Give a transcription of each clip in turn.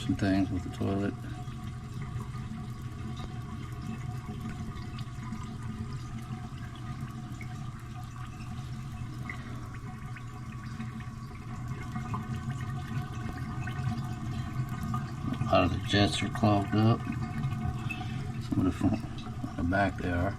some things with the toilet. A lot of the jets are clogged up. Some of the front, the back they are.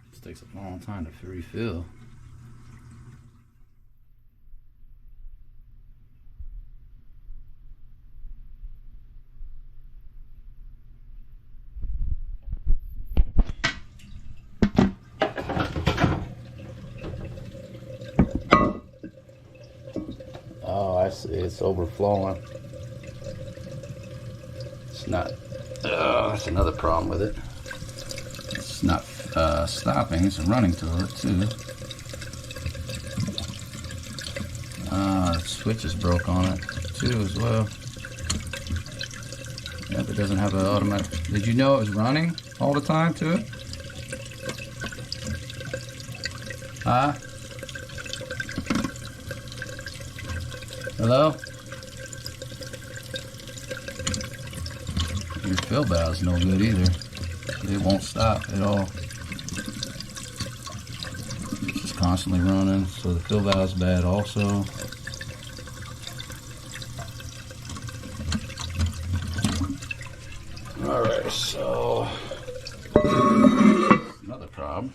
This takes a long time to refill. Oh, I see. It's overflowing. It's not. That's another problem with it. It's not stopping. It's a running toilet too. The switch is broke on it too as well. Yep, it doesn't have an automatic. Did you know it was running all the time too? Huh? Hello? Your fill valve's no good either. It won't stop at all. It's just constantly running, so the fill valve's bad also. Alright, so another problem.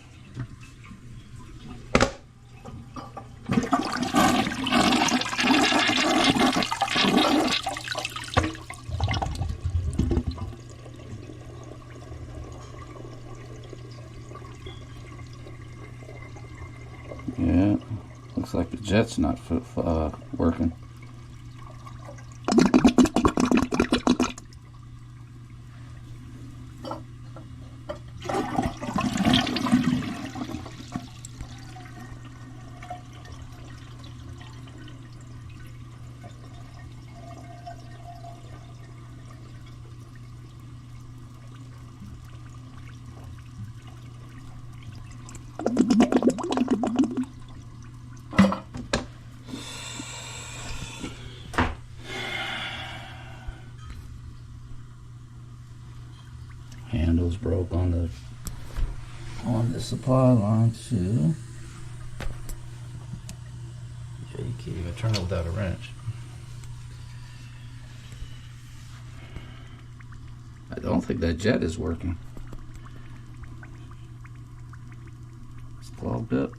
Yeah, looks like the jet's not working. Handles broke on the supply line too. Yeah, you can't even turn it without a wrench. I don't think that jet is working. It's clogged up.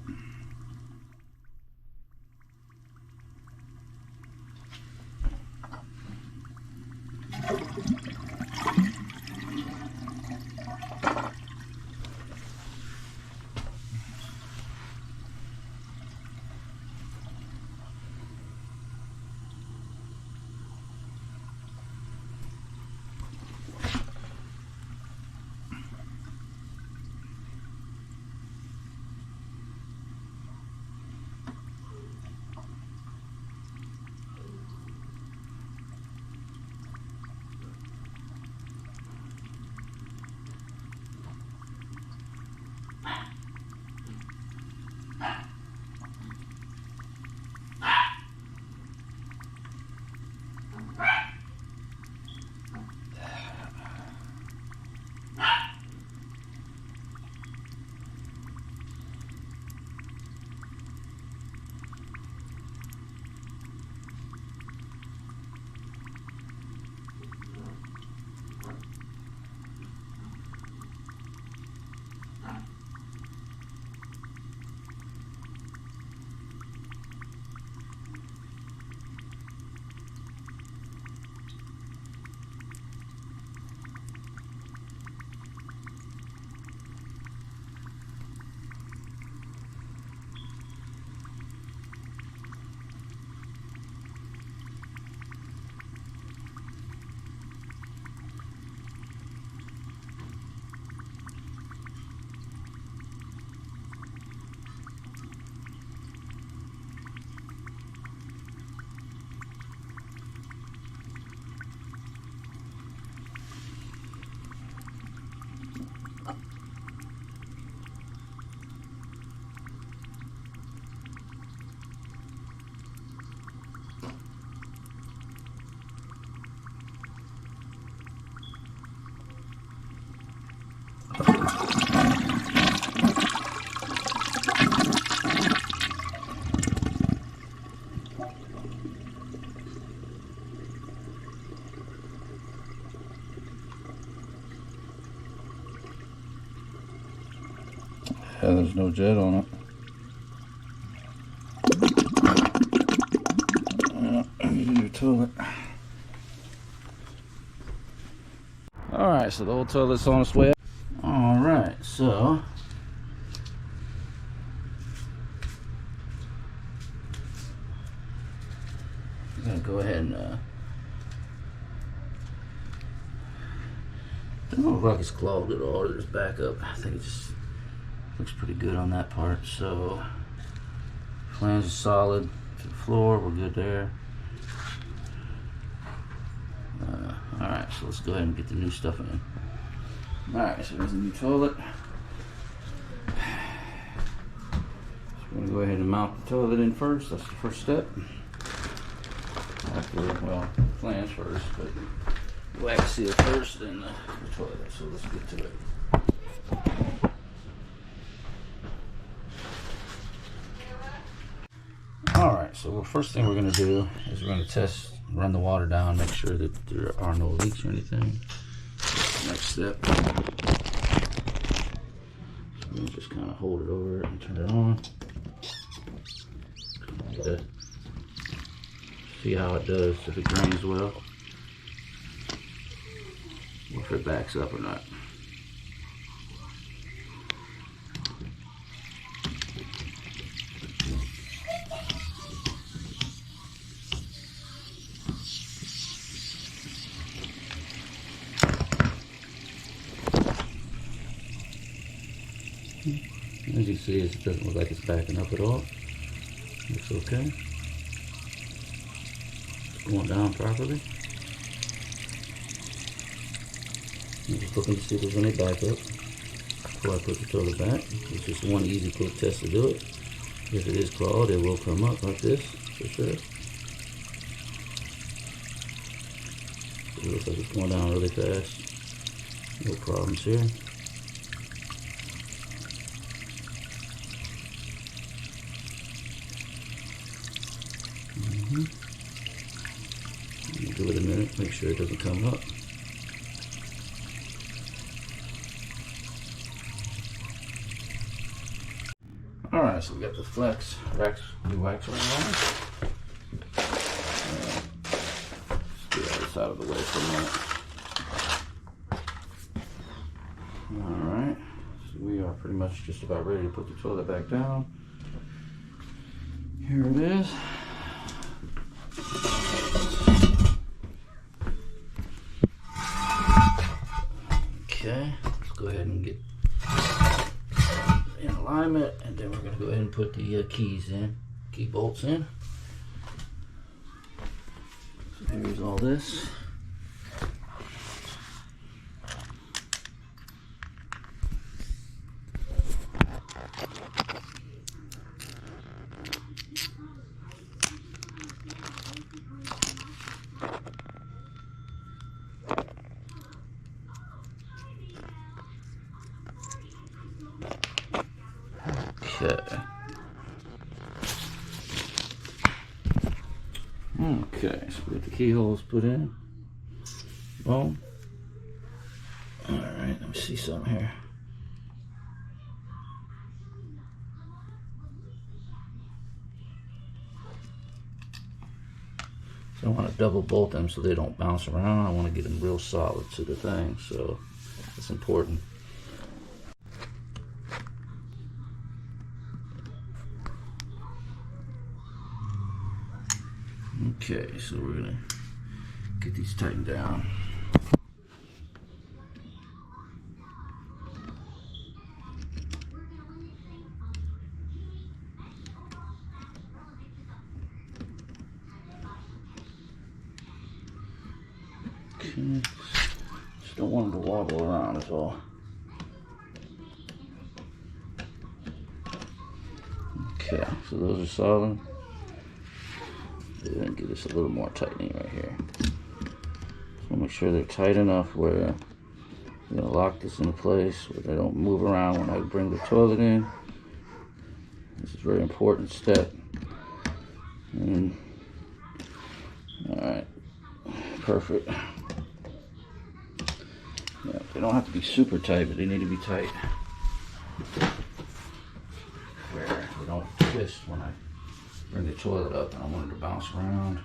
why there's no jet on it. Your toilet. Alright, so the old toilet's on its way up. Alright, so I'm gonna go ahead and doesn't look like it's clogged at all. There's backup. I think it just looks pretty good on that part. So flange is solid to the floor. We're good there. Alright, so let's go ahead and get the new stuff in. Alright, so there's the new toilet. So we're going to go ahead and mount the toilet in first. That's the first step. After, well, flange first, but wax seal first, then the toilet. So let's get to it. Alright, so the first thing we're going to do is we're going to run the water down, make sure that there are no leaks or anything. Next step. So we'll just kind of hold it over it and turn it on. See how it does, if it drains well, or if it backs up or not. As you see, it doesn't look like it's backing up at all. Looks okay. It's going down properly. I'm just looking to see if there's any backup before I put the toilet back. It's just one easy quick test to do it. If it is clogged, it will come up like this, for sure. It looks like it's going down really fast. No problems here. Give it a minute, make sure it doesn't come up. Alright, so we got the new wax ring on. Let's get this out of the way for a minute. Alright, so we are pretty much just about ready to put the toilet back down. Here it is. Okay, let's go ahead and get in alignment, and then we're going to go ahead and put the key bolts in. So here's all this. Okay, so we got the keyholes put in. Boom. Alright, let me see something here. So I want to double bolt them so they don't bounce around. I want to get them real solid to the thing, so that's important. Okay, so we're gonna get these tightened down. Okay, just don't want them to wobble around is all. Okay, so those are solid. Then give this a little more tightening right here. So make sure they're tight enough where I'm gonna lock this into place where they don't move around when I bring the toilet in. This is a very important step. And alright, perfect. Yeah, they don't have to be super tight, but they need to be tight. this when I bring the toilet up. I don't want it to bounce around.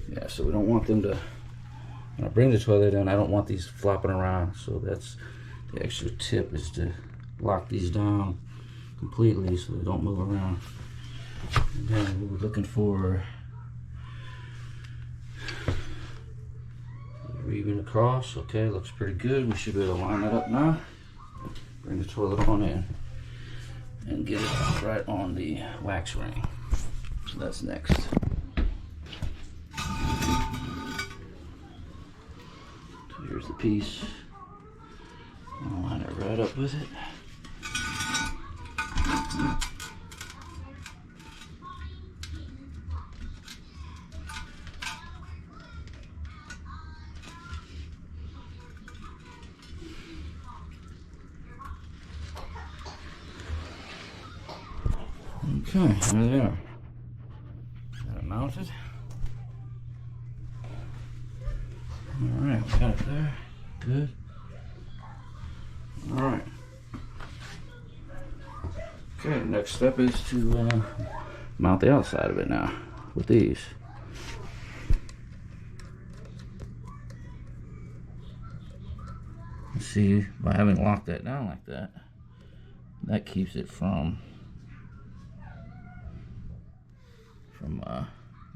Yeah, so we don't want them to, when I bring the toilet in, I don't want these flopping around. So that's the extra tip, is to lock these down completely so they don't move around. And then we're looking for reeving across. Okay, looks pretty good. We should be able to line that up now. Bring the toilet on in and get it right on the wax ring. So that's next. So here's the piece. I'll line it right up with it. Okay, there they are. Got it mounted. Alright, we got it there. Good. Alright. Okay, next step is to mount the outside of it now with these. See, by having locked that down like that, that keeps it from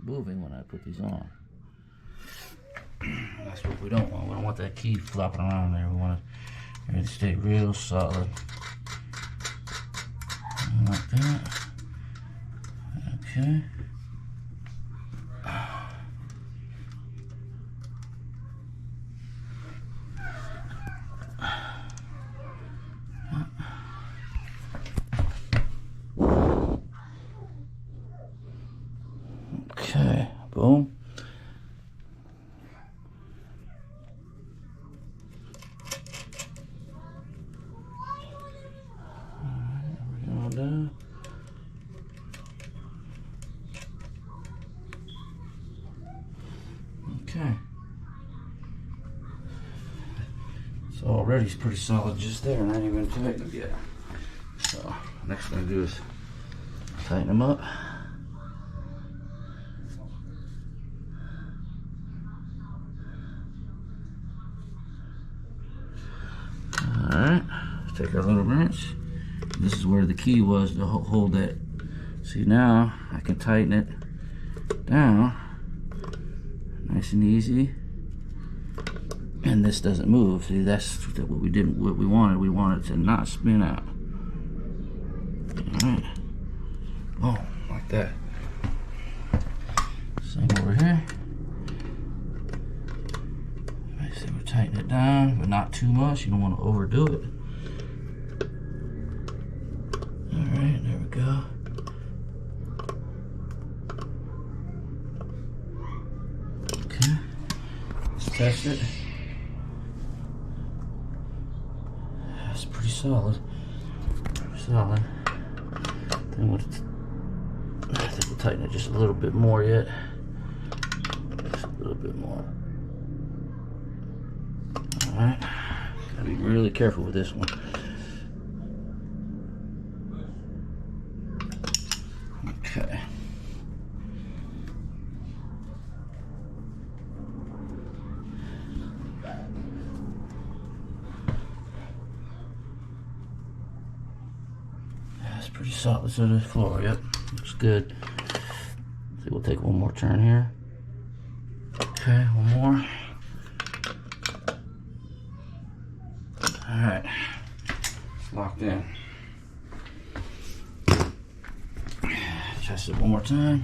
moving when I put these on. That's what we don't want. We don't want that key flopping around there. We want it to stay real solid. Like that. Okay. Okay, boom. Okay. So already it's pretty solid just there, not even tightened yet. So next thing I do is tighten them up. Alright, take our little wrench. This is where the key was to hold that. See, now I can tighten it down nice and easy, and this doesn't move. See, that's what we wanted. We wanted it to not spin out. Alright, boom, like that. Same over here. So we tighten it down, but not too much. You don't want to overdo it. Alright, there we go. Okay, let's test it. That's pretty solid. Pretty solid. I think we'll tighten it just a little bit more yet. Just a little bit more. Alright, gotta be really careful with this one. Okay. That's pretty solid to the floor, yep. Looks good. So we'll take one more turn here. Okay, one more. Alright, it's locked in. Test it one more time.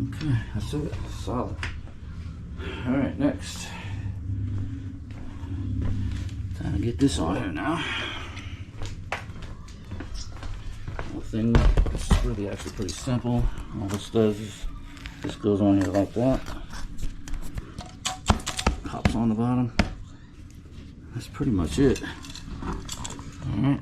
Okay, that's it. Solid. Alright, next. Time to get this on here now. The thing, this is really actually pretty simple. All this does is this goes on here like that. Pops on the bottom. That's pretty much it. Alright.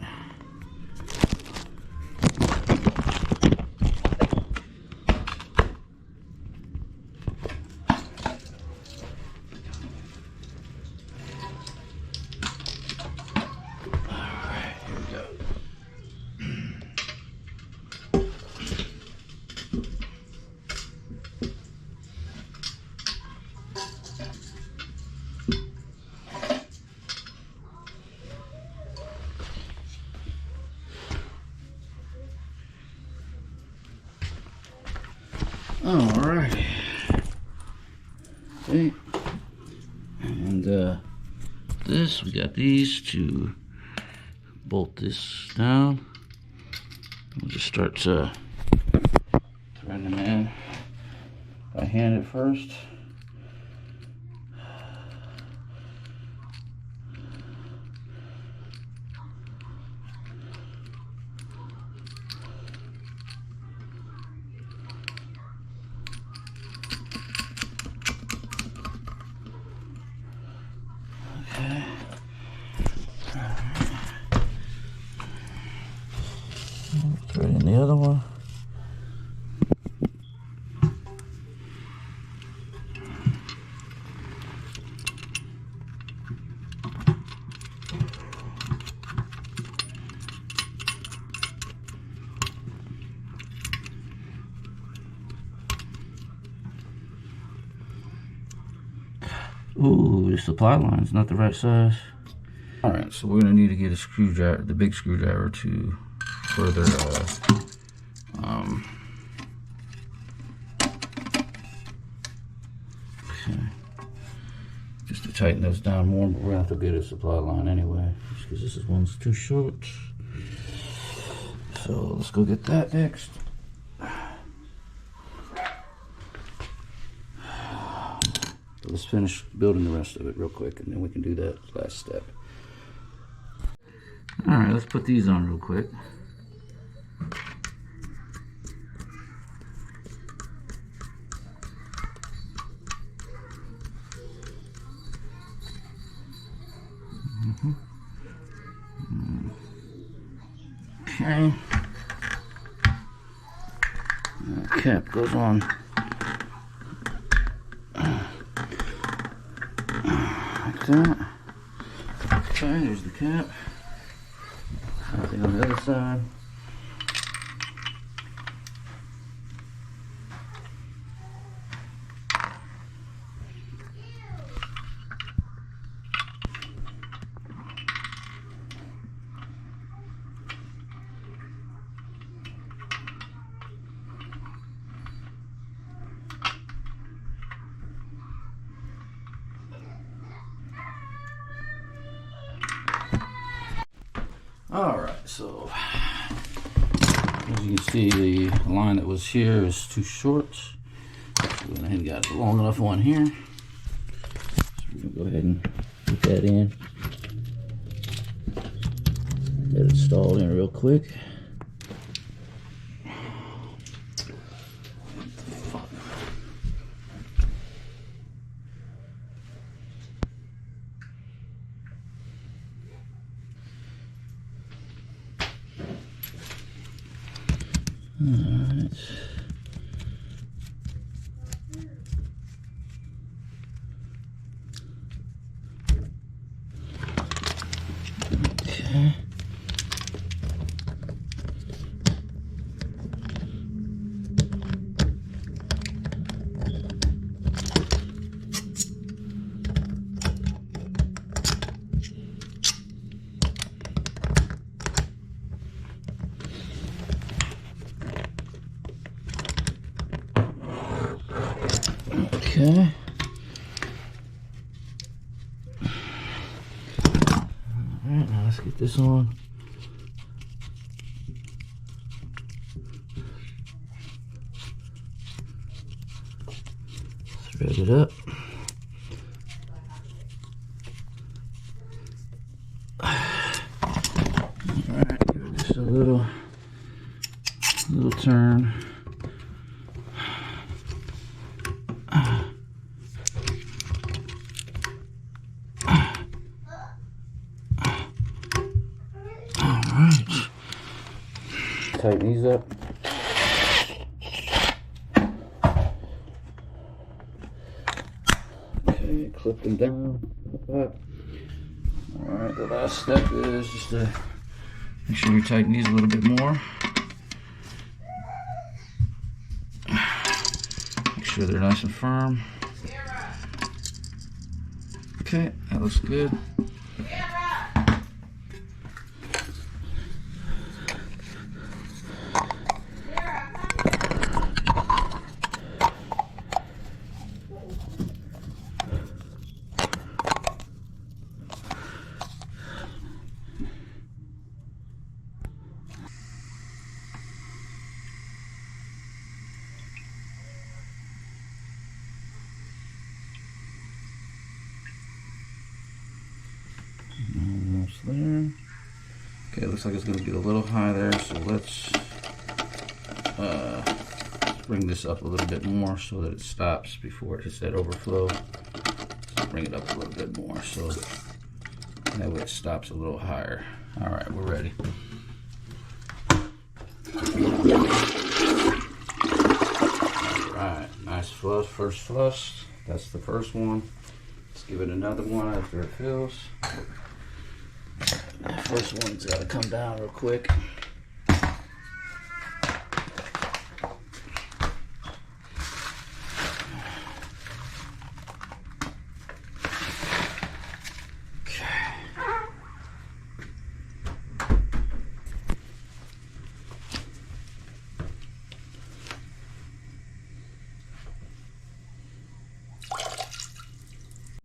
Alright. Okay. And this, we got these to bolt this down. We'll just start threading them in by hand at first. Okay. Thread in the other one. Ooh, the supply line's not the right size. Alright, so we're gonna need to get a screwdriver, the big screwdriver, to further okay. Just to tighten those down more, but we're gonna have to get a supply line anyway, just because this one's too short. So let's go get that next. Let's finish building the rest of it real quick, and then we can do that last step. Alright, let's put these on real quick. Okay. That cap goes on like that. Okay, there's the cap. Something on the other side. Alright, so as you can see, the line that was here is too short. So we went ahead and got a long enough one here. So we're going to go ahead and put that in. Get it installed in real quick. Alright. Okay. Okay. Alright, now let's get this on. Thread it up. Alright, give it just a little turn. Alright. Tighten these up. Okay, clip them down like that. Alright, the last step is just to make sure you tighten these a little bit more. Make sure they're nice and firm. Okay, that looks good. Okay, it looks like it's going to get a little high there, so let's bring this up a little bit more so that it stops before it hits that overflow. So bring it up a little bit more so that way it stops a little higher. All right, we're ready. All right, nice flush, first flush. That's the first one. Let's give it another one after it fills. The first one's got to come down real quick.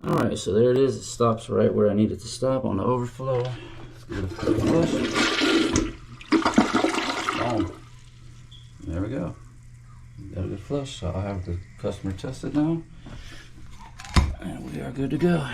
Alright, so there it is. It stops right where I need it to stop on the overflow. Let's give it a flush. Boom. There we go. Got a good flush. So I'll have the customer test it now. And we are good to go.